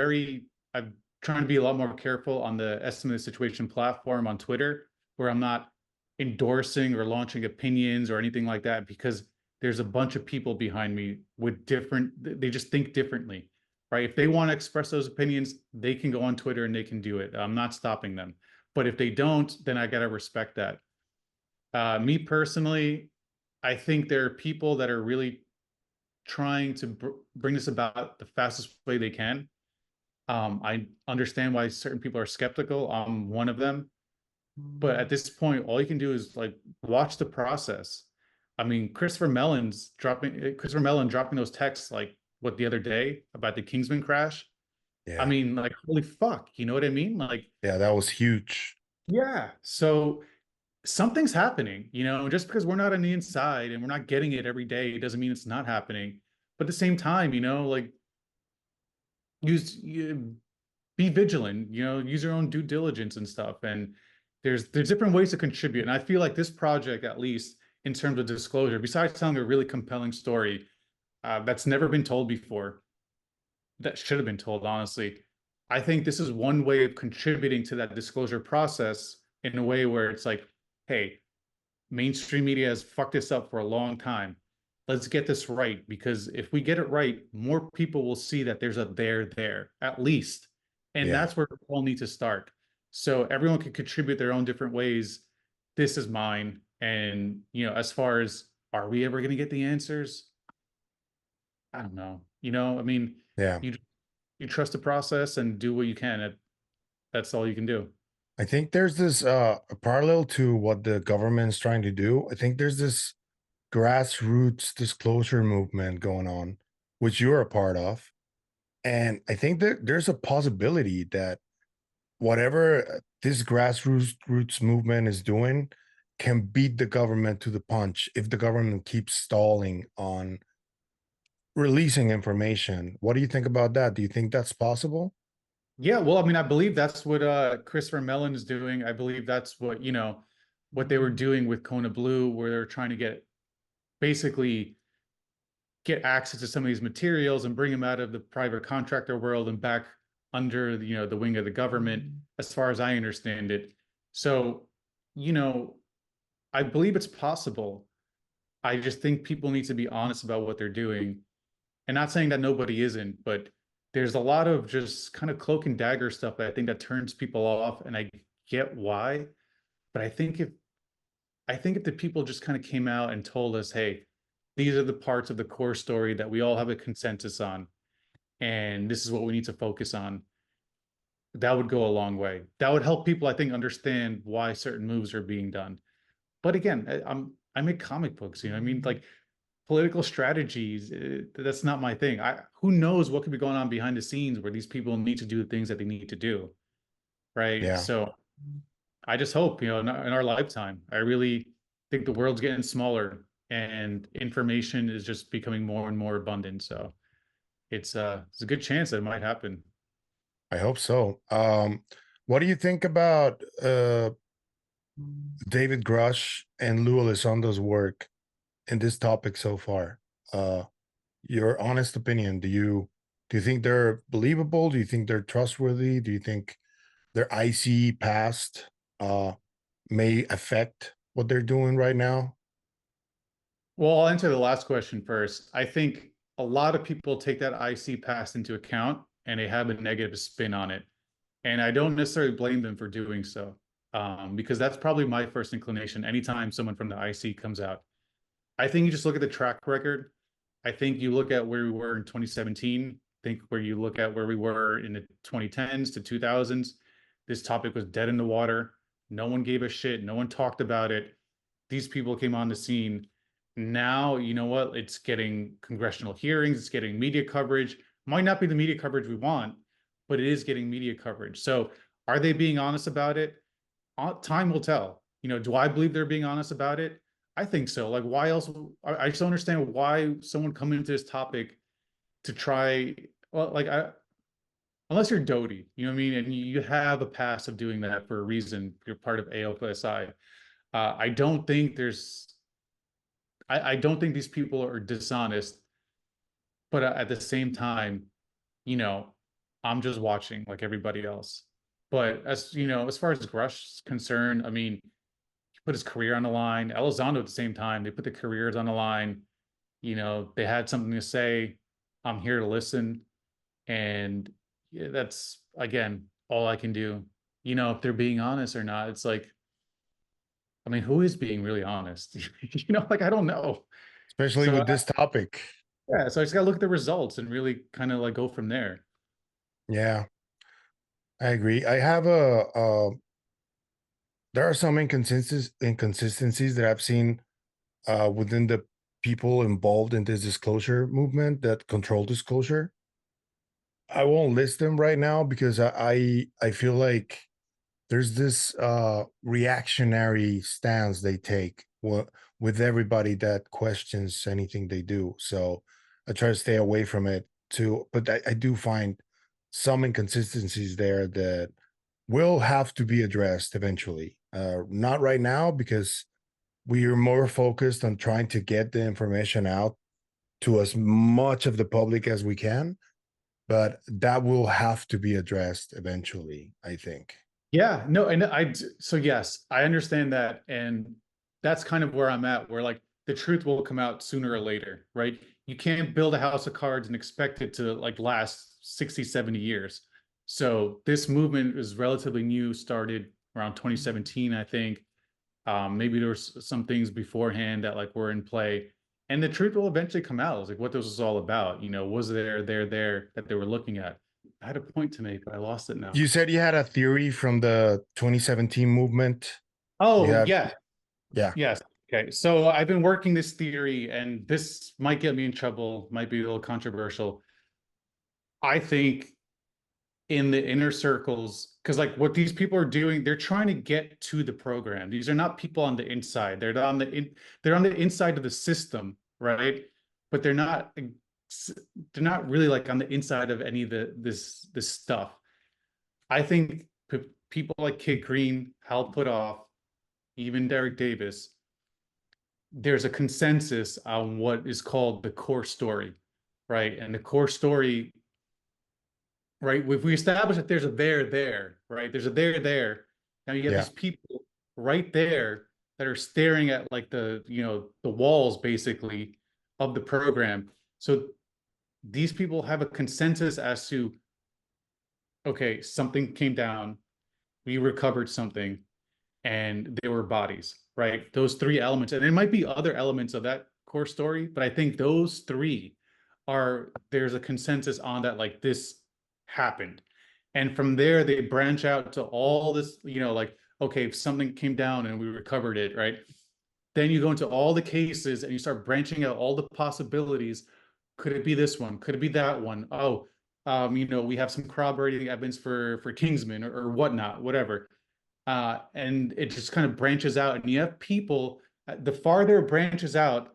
trying to be a lot more careful on the Estimated Situation platform on Twitter, where I'm not endorsing or launching opinions or anything like that, because there's a bunch of people behind me with they just think differently, right? If they want to express those opinions, they can go on Twitter and they can do it. I'm not stopping them. But if they don't, then I got to respect that. Me personally, I think there are people that are really trying to bring this about the fastest way they can. I understand why certain people are skeptical. I'm one of them. But at this point, all you can do is watch the process. I mean, Christopher Mellon dropping those texts the other day about the Kingsman crash. Yeah. I mean, holy fuck, you know what I mean? Yeah, that was huge. Yeah. So something's happening, just because we're not on the inside and we're not getting it every day, doesn't mean it's not happening. But at the same time, be vigilant, use your own due diligence and stuff. And there's different ways to contribute. And I feel like this project, at least in terms of disclosure, besides telling a really compelling story that's never been told before, that should have been told, honestly, I think this is one way of contributing to that disclosure process in a way where it's hey, mainstream media has fucked this up for a long time. Let's get this right, because if we get it right, more people will see that there's a there, at least. And that's where we all need to start. So everyone can contribute their own different ways. This is mine. And, as far as, are we ever going to get the answers? I don't know. I mean, you trust the process and do what you can. That's all you can do. I think there's this a parallel to what the government's trying to do. I think there's this grassroots disclosure movement going on, which you're a part of. And I think that there's a possibility that whatever this grassroots movement is doing can beat the government to the punch if the government keeps stalling on releasing information. What do you think about that? Do you think that's possible? Yeah, well, I mean, I believe that's what Christopher Mellon is doing. I believe that's what, what they were doing with Kona Blue, where they're trying to basically get access to some of these materials and bring them out of the private contractor world and back under the wing of the government, as far as I understand it. So, I believe it's possible. I just think people need to be honest about what they're doing. And not saying that nobody isn't, but there's a lot of just kind of cloak and dagger stuff that I think that turns people off, and I get why. But I think if the people just kind of came out and told us, hey, these are the parts of the core story that we all have a consensus on, and this is what we need to focus on, that would go a long way. That would help people, I think, understand why certain moves are being done. But again, I make comic books, I mean, political strategies, that's not my thing. Who knows what could be going on behind the scenes where these people need to do the things that they need to do, right? Yeah. So I just hope, in our lifetime, I really think the world's getting smaller and information is just becoming more and more abundant. So it's a good chance that it might happen. I hope so. What do you think about David Grush and Lou Elizondo's work in this topic so far? Your honest opinion. Do you think they're believable? Do you think they're trustworthy? Do you think their IC past may affect what they're doing right now? Well, I'll answer the last question first. I think a lot of people take that IC past into account and they have a negative spin on it. And I don't necessarily blame them for doing so, because that's probably my first inclination anytime someone from the IC comes out. I think you just look at the track record. I think you look at where we were in 2017. I think where you look at where we were in the 2010s to 2000s, this topic was dead in the water. No one gave a shit. No one talked about it. These people came on the scene. Now, you know what? It's getting congressional hearings. It's getting media coverage. Might not be the media coverage we want, but it is getting media coverage. So are they being honest about it? Time will tell. Do I believe they're being honest about it? I think so. Like, why else? I just don't understand why someone coming into this topic to try. Well, like unless you're Doty, you know what I mean, and you have a past of doing that for a reason. You're part of AOSI. I don't think there's. I don't think these people are dishonest, but at the same time, you know, I'm just watching like everybody else. But as you know, as far as Grush's concerned, I mean, he put his career on the line. Elizondo at the same time, they put their careers on the line. You know, they had something to say. I'm here to listen. And yeah, that's again all I can do. You know, if they're being honest or not, it's like, I mean, who is being really honest? You know, like I don't know. Especially So with this topic. yeah, so I just gotta look at the results and really kind of like go from there. Yeah, I agree. I have there are some inconsistencies that I've seen within the people involved in this disclosure movement that control disclosure. I won't list them right now because I feel like there's this reactionary stance they take with everybody that questions anything they do. So I try to stay away from it too. But I do find some inconsistencies there that will have to be addressed eventually. Not right now because we are more focused on trying to get the information out to as much of the public as we can. But that will have to be addressed eventually, I think. Yeah, no, and so yes, I understand that, and that's kind of where I'm at, where like the truth will come out sooner or later, right? You can't build a house of cards and expect it to like last 60, 70 years. So this movement is relatively new, started around 2017, I think. Maybe there was some things beforehand that like were in play, and the truth will eventually come out. It's like what this was all about. You know, was there that they were looking at? I had a point to make, but I lost it now. You said you had a theory from the 2017 movement. Oh, Yeah. yes. Okay, so I've been working this theory, and this might get me in trouble, might be a little controversial. I think in the inner circles, because like what these people are doing, they're trying to get to the program. These are not people on the inside. They're on the inside of the system, right? But they're not really like on the inside of any of this stuff. I think people like Kid Green, Hal Puthoff, even Derek Davis, there's a consensus on what is called the core story, right? And the core story, right? If we establish that there's a there, right? There's a there. Now you have these people right there that are staring at like the walls basically of the program. So these people have a consensus as to, okay, something came down, we recovered something, and there were bodies, right? Those three elements, and there might be other elements of that core story, but I think those three there's a consensus on that, like this happened. And from there, they branch out to all this, like, okay, if something came down and we recovered it, right? Then you go into all the cases and you start branching out all the possibilities. Could it be this one? Could it be that one? Oh, we have some corroborating evidence for Kingsman or whatnot, whatever. And it just kind of branches out, and you have people, the farther it branches out,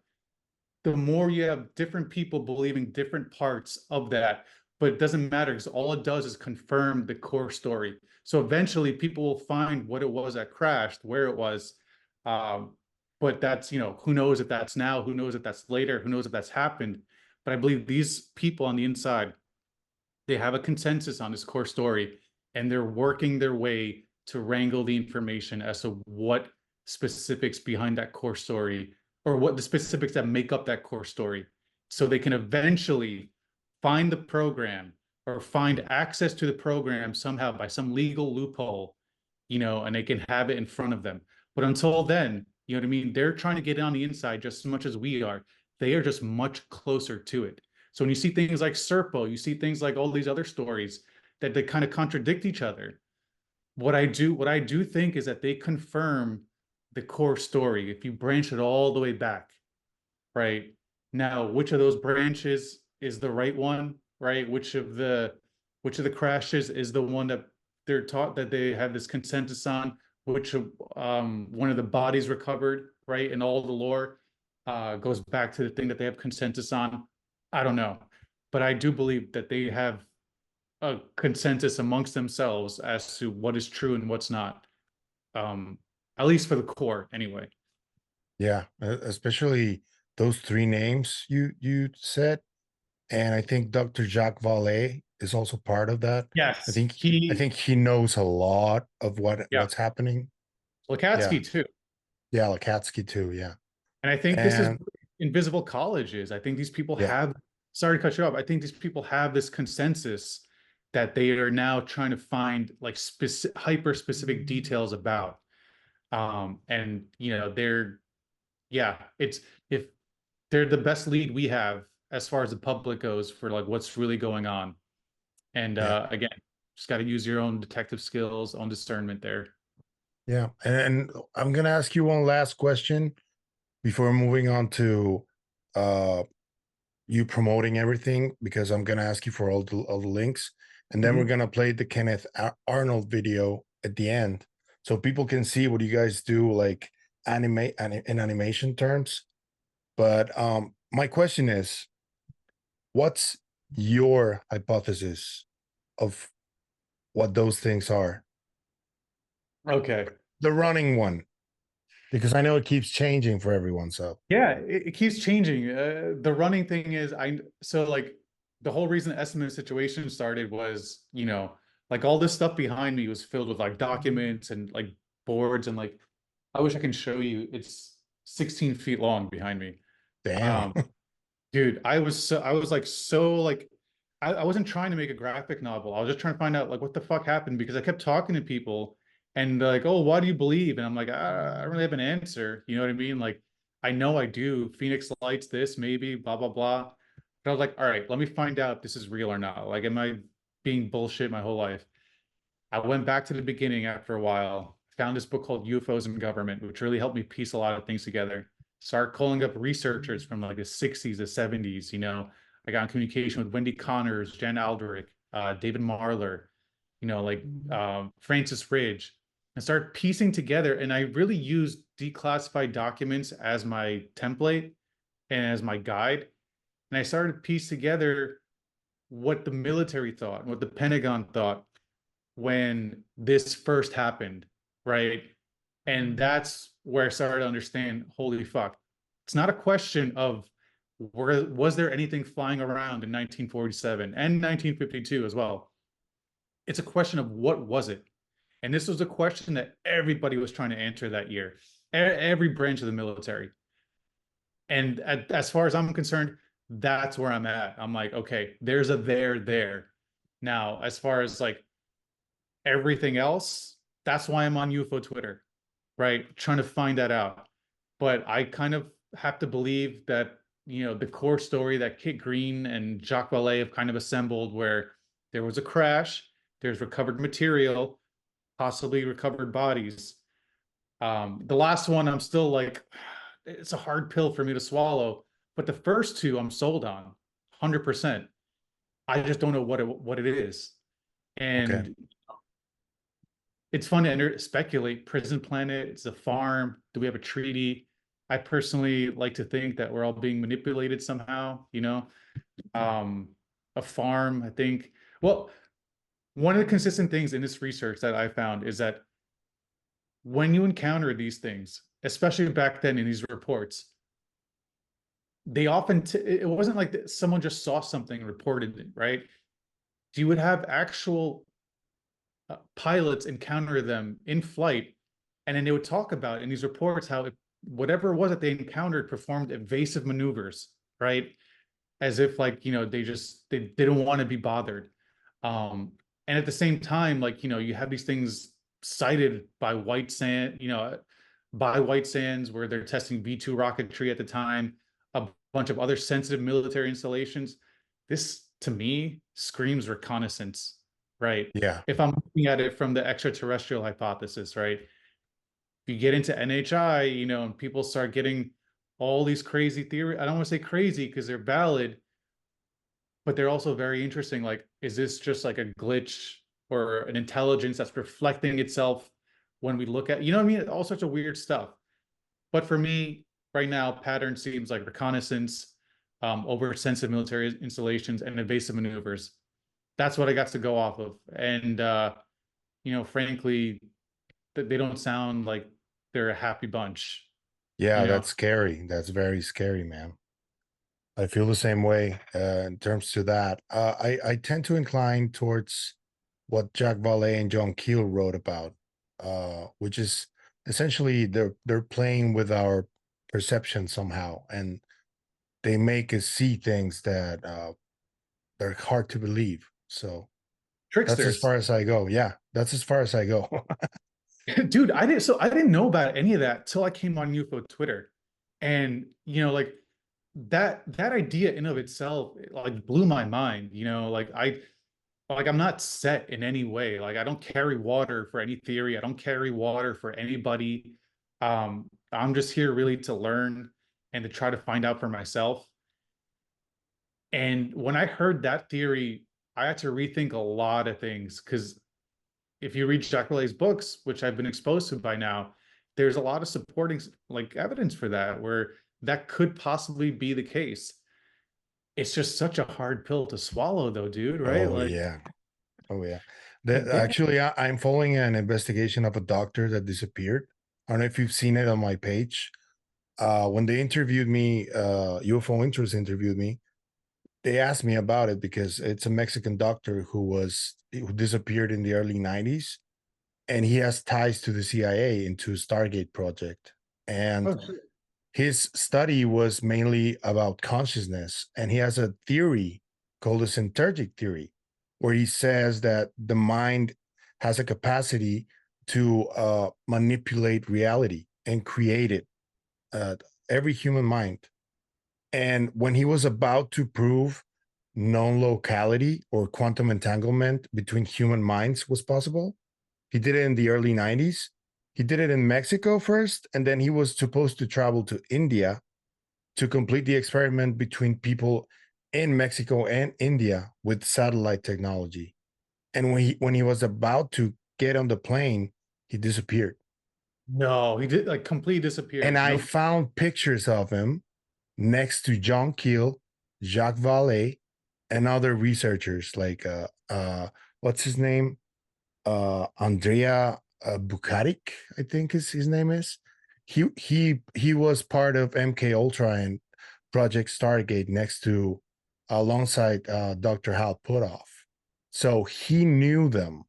the more you have different people believing different parts of that. But it doesn't matter because all it does is confirm the core story. So eventually people will find what it was that crashed, where it was. But that's, who knows if that's now, who knows if that's later, who knows if that's happened. But I believe these people on the inside, they have a consensus on this core story, and they're working their way to wrangle the information as to what specifics behind that core story, or what the specifics that make up that core story, so they can eventually find the program or find access to the program somehow by some legal loophole, and they can have it in front of them. But until then, you know what I mean? They're trying to get on the inside just as much as we are. They are just much closer to it. So when you see things like Serpo, you see things like all these other stories that they kind of contradict each other. What I do think is that they confirm the core story if you branch it all the way back, right? Now, which of those branches is the right one, right? Which of the crashes is the one that they're taught that they have this consensus on? Which one of the bodies recovered right? And all the lore goes back to the thing that they have consensus on. I don't know, but I do believe that they have a consensus amongst themselves as to what is true and what's not. At least for the core, anyway. Yeah, especially those three names you said, and I think Dr. Jacques Vallée is also part of that. Yes, I think he knows a lot of what's happening. Lukatsky too. Yeah, Lukatsky too. Yeah, and I think this is invisible colleges. I think these people have. Sorry to cut you off. I think these people have this consensus that they are now trying to find like hyper specific details about. And it's if they're the best lead we have as far as the public goes for like what's really going on. And again, just got to use your own detective skills, own discernment there. Yeah, and I'm gonna ask you one last question before moving on to you promoting everything, because I'm gonna ask you for all the links, and then we're gonna play the Kenneth Arnold video at the end, so people can see what you guys do, like in animation terms. But my question is, what's your hypothesis of what those things are? Okay. The running one, because I know it keeps changing for everyone. So yeah, it keeps changing. The running thing is like the whole reason the estimate situation started was, like all this stuff behind me was filled with like documents and like boards, and like I wish I can show you. It's 16 feet long behind me. Damn. Dude, I wasn't trying to make a graphic novel. I was just trying to find out like what the fuck happened, because I kept talking to people and they're like, oh, why do you believe? And I'm like, I don't really have an answer. You know what I mean? Like, I know I do. Phoenix lights, this, maybe, blah, blah, blah. But I was like, all right, let me find out if this is real or not. Like, am I being bullshit my whole life? I went back to the beginning after a while, found this book called UFOs and Government, which really helped me piece a lot of things together. Start calling up researchers from like the 60s, the 70s. I got in communication with Wendy Connors, Jan Aldrich, David Marler, Francis Ridge, and start piecing together. And I really used declassified documents as my template and as my guide. And I started to piece together what the military thought, what the Pentagon thought when this first happened, right? And that's where I started to understand, holy fuck, it's not a question of was there anything flying around in 1947 and 1952 as well. It's a question of what was it? And this was a question that everybody was trying to answer that year, every branch of the military. And as far as I'm concerned, that's where I'm at. I'm like, okay, there's a there. Now, as far as like everything else, that's why I'm on UFO Twitter, right? Trying to find that out. But I kind of have to believe that, the core story that Kit Green and Jacques Vallée have kind of assembled, where there was a crash, there's recovered material, possibly recovered bodies. The last one, I'm still like, it's a hard pill for me to swallow. But the first two, I'm sold on 100%. I just don't know what it is. And it's fun to speculate. Prison planet, it's a farm. Do we have a treaty? I personally like to think that we're all being manipulated somehow, a farm, I think. Well, one of the consistent things in this research that I found is that when you encounter these things, especially back then in these reports, they often, it wasn't like someone just saw something and reported it, right? You would have actual pilots encounter them in flight, and then they would talk about in these reports how whatever it was that they encountered performed evasive maneuvers, right? As if like, they didn't want to be bothered. And at the same time, like, you have these things cited by White Sands where they're testing V2 rocketry at the time, a bunch of other sensitive military installations. This to me screams reconnaissance, right? Yeah. If I'm looking at it from the extraterrestrial hypothesis, right? You get into NHI, and people start getting all these crazy theories. I don't want to say crazy because they're valid, but they're also very interesting. Like, is this just like a glitch or an intelligence that's reflecting itself when we look at, all sorts of weird stuff. But for me, right now, pattern seems like reconnaissance, over sensitive military installations, and evasive maneuvers. That's what I got to go off of. And frankly, they don't sound like they're a happy bunch. Yeah, You know, that's scary. That's very scary, man. I feel the same way in terms to that. I tend to incline towards what Jack Valet and John Keel wrote about, which is essentially they're playing with our perception somehow, and they make us see things that they're hard to believe. So that's as tricksters. far as I go. Yeah, that's as far as I go. Dude, I didn't know about any of that till I came on UFO Twitter. And like that idea in of itself, it, like, blew my mind. I'm not set in any way. Like, I don't carry water for any theory. I don't carry water for anybody. I'm just here really to learn and to try to find out for myself. And when I heard that theory, I had to rethink a lot of things, because if you read Jacques Vallée's books, which I've been exposed to by now, there's a lot of supporting like evidence for that, where that could possibly be the case. It's just such a hard pill to swallow, though, dude, right? Oh Like, yeah. Oh yeah. damn. Actually, I'm following an investigation of a doctor that disappeared. I don't know if you've seen it on my page. When they interviewed me, UFO Interest interviewed me. They asked me about it because it's a Mexican doctor who disappeared in the early '90s, and he has ties to the CIA into Stargate project. And Oh, shit. his study was mainly about consciousness, and he has a theory called the synergic theory, where he says that the mind has a capacity to manipulate reality and create it, uh, every human mind. And when he was about to prove non locality or quantum entanglement between human minds was possible, he did it in the early '90s. He did it in Mexico first, and then he was supposed to travel to India to complete the experiment between people in Mexico and India with satellite technology. And when he was about to get on the plane, he disappeared. No, he did, like, completely And disappeared. I No. found pictures of him next to John Keel, Jacques Vallée, and other researchers like what's his name? Andrea Bukarik, I think is his name is. He was part of MK Ultra and Project Stargate next to alongside Dr. Hal Puthoff. So he knew them,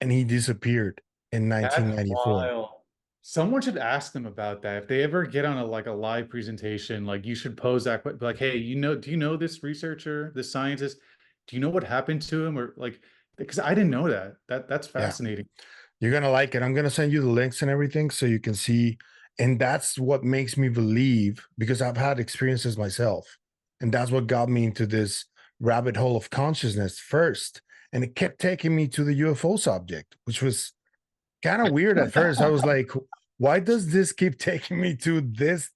and he disappeared in That's 1994. wild. Someone should ask them about that. If they ever get on a live presentation, like, you should pose that like, hey, do you know this researcher, this scientist? Do you know what happened to him? Or, like, because I didn't know that. That's Yeah. fascinating. You're gonna like it. I'm gonna send you the links and everything so you can see. And that's what makes me believe, because I've had experiences myself. And that's what got me into this rabbit hole of consciousness first. And it kept taking me to the UFO subject, which was kind of weird at first. I was like, why does this keep taking me to this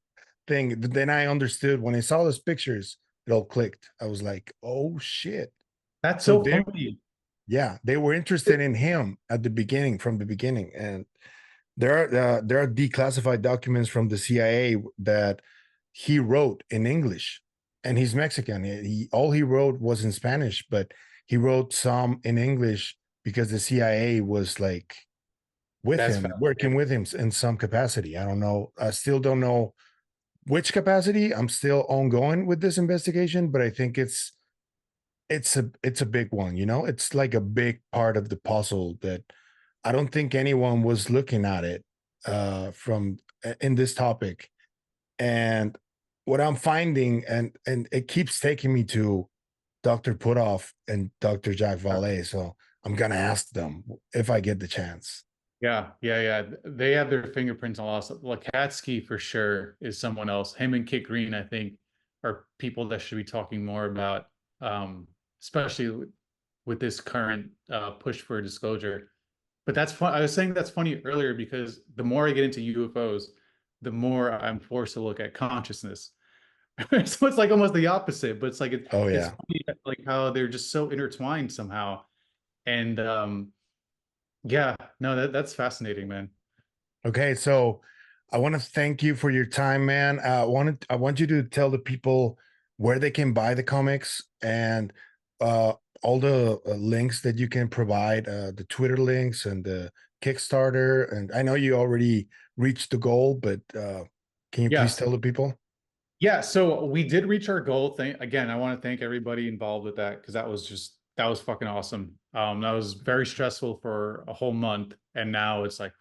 thing? But then I understood when I saw those pictures, it all clicked. I was like, oh shit. That's So so they funny. Yeah, they were interested in him at the beginning, from the beginning, and there are declassified documents from the CIA that he wrote in English, and he's Mexican. All he wrote was in Spanish, but he wrote some in English because the CIA was like with That's him, working with him in some capacity. I don't know. I still don't know which capacity. I'm still ongoing with this investigation, but I think it's a big one, it's like a big part of the puzzle that I don't think anyone was looking at it from in this topic. And what I'm finding, and it keeps taking me to Dr. Puthoff and Dr. Jack Valet, so I'm gonna ask them if I get the chance. Yeah. They have their fingerprints on lots. Lakatsky for sure is someone else. Him and Kit Green, I think, are people that should be talking more about, especially with this current push for disclosure. But that's fun. I was saying that's funny earlier because the more I get into UFOs, the more I'm forced to look at consciousness. So it's like almost the opposite, but it's like Oh it's yeah. funny, like, how they're just so intertwined somehow. And yeah, no, that's fascinating, man. Okay, so I want to thank you for your time, man. I want you to tell the people where they can buy the comics and all the links that you can provide, the Twitter links and the Kickstarter. And I know you already reached the goal, but can you please tell the people? Yeah, so we did reach our goal. Again, I want to thank everybody involved with that because that was fucking awesome. That was very stressful for a whole month, and now it's like,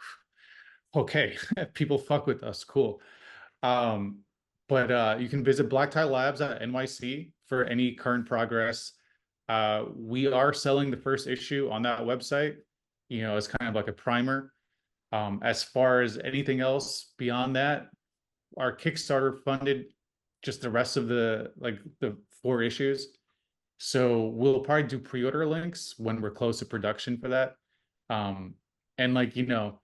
okay, people fuck with us, cool. But you can visit Black Tie Labs at NYC for any current progress. We are selling the first issue on that website. You know, it's kind of like a primer. As far as anything else beyond that, our Kickstarter funded just the rest of the 4 issues. So we'll probably do pre-order links when we're close to production for that. And like, you know,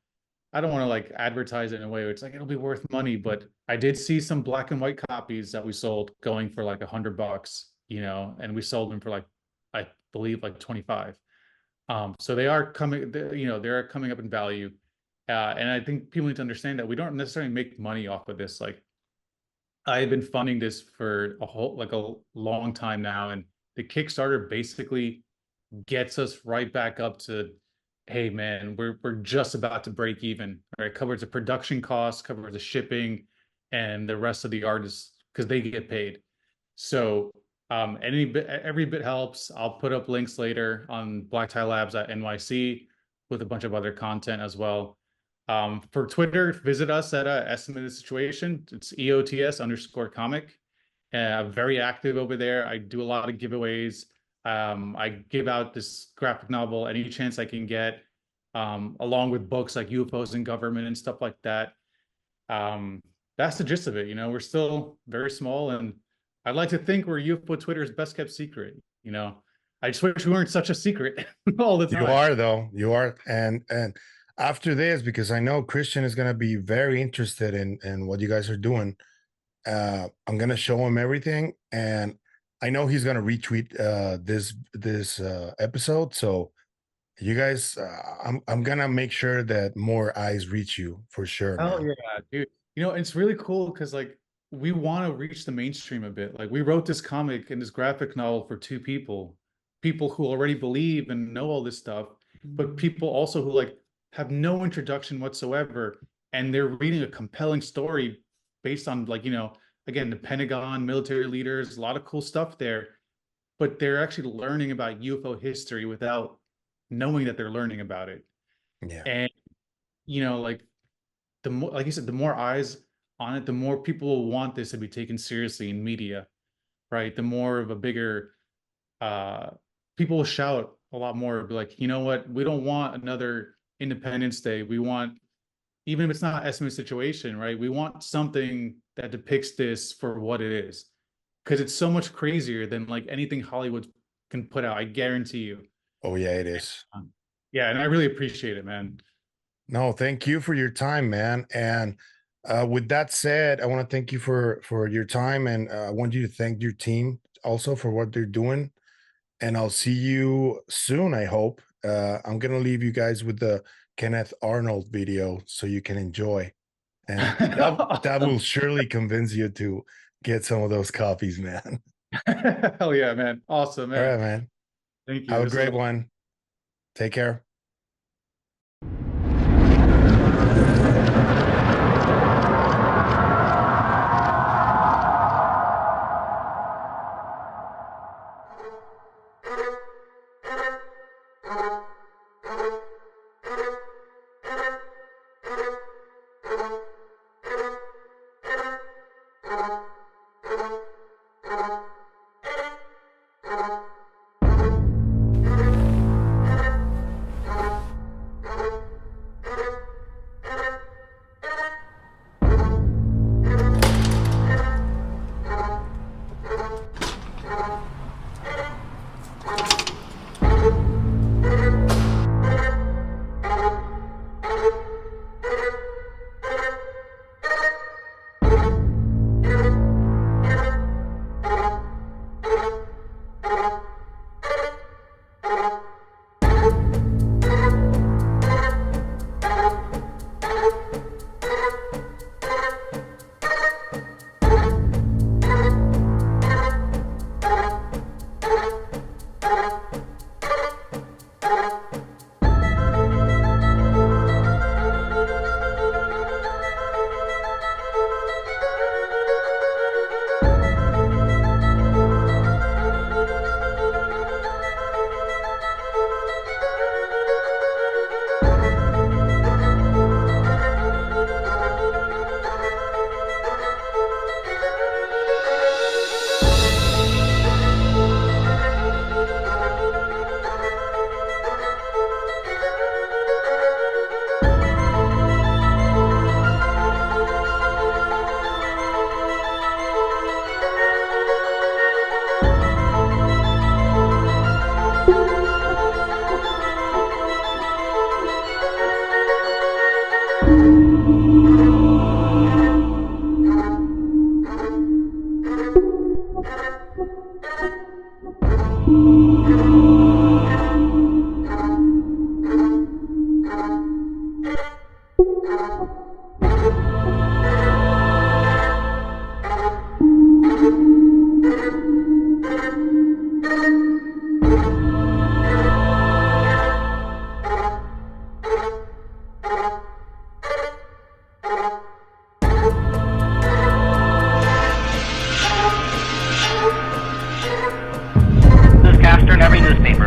I don't want to like advertise it in a way where it's like it'll be worth money, but I did see some black and white copies that we sold going for like $100, you know, and we sold them for like, I believe like 25. So they are coming, you know, they're coming up in value. And I think people need to understand that we don't necessarily make money off of this. Like, I've been funding this for a long time now, and the Kickstarter basically gets us right back up to, hey man, we're just about to break even. Right, it covers the production costs, covers the shipping, and the rest of the artists because they get paid. So every bit helps. I'll put up links later on Black Tie Labs at NYC with a bunch of other content as well. For Twitter, visit us at Estimated Situation. It's EOTS_comic. Very active over there. I do a lot of giveaways. I give out this graphic novel any chance I can get, along with books like UFOs and Government and stuff like that. That's the gist of it. You know, we're still very small, and I'd like to think we're UFO Twitter's best kept secret. You know, I just wish we weren't such a secret all the time. You are, though. You are, and after this, because I know Christian is going to be very interested in what you guys are doing. I'm going to show him everything, and I know he's going to retweet this episode. So you guys, I'm going to make sure that more eyes reach you for sure. Oh man. yeah, dude. You know, it's really cool because like we want to reach the mainstream a bit. Like we wrote this comic and this graphic novel for 2 people who already believe and know all this stuff, but people also who like have no introduction whatsoever, and they're reading a compelling story based on, like, you know, again, the Pentagon, military leaders, a lot of cool stuff there, but they're actually learning about UFO history without knowing that they're learning about it. Yeah. And, you know, like the more, like you said, the more eyes on it, the more people will want this to be taken seriously in media, right? The more of a bigger, people will shout a lot more, be like, you know what, we don't want another Independence Day. We want, even if it's not Estimated Situation, right? We want something that depicts this for what it is, because it's so much crazier than like anything Hollywood can put out. I guarantee you. Oh yeah, it is. Yeah, and I really appreciate it, man. No, thank you for your time, man. And with that said, I want to thank you for your time, and I want you to thank your team also for what they're doing. And I'll see you soon, I hope. I'm going to leave you guys with the Kenneth Arnold video so you can enjoy. And that will surely convince you to get some of those copies, man. Hell yeah, man. Awesome, man. All right, man. Thank you. Have a great one. Take care.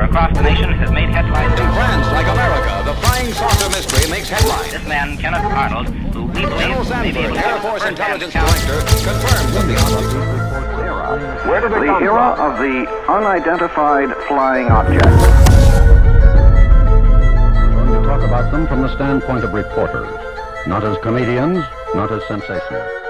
across the nation has made headlines. In France, like America, the flying saucer mystery makes headlines. This man, Kenneth Arnold, who we believe General may be Sanford, Air Force Intelligence account. Director, confirms that the object. Where did they come era from? of the unidentified flying object. We're going to talk about them from the standpoint of reporters, not as comedians, not as sensationalists.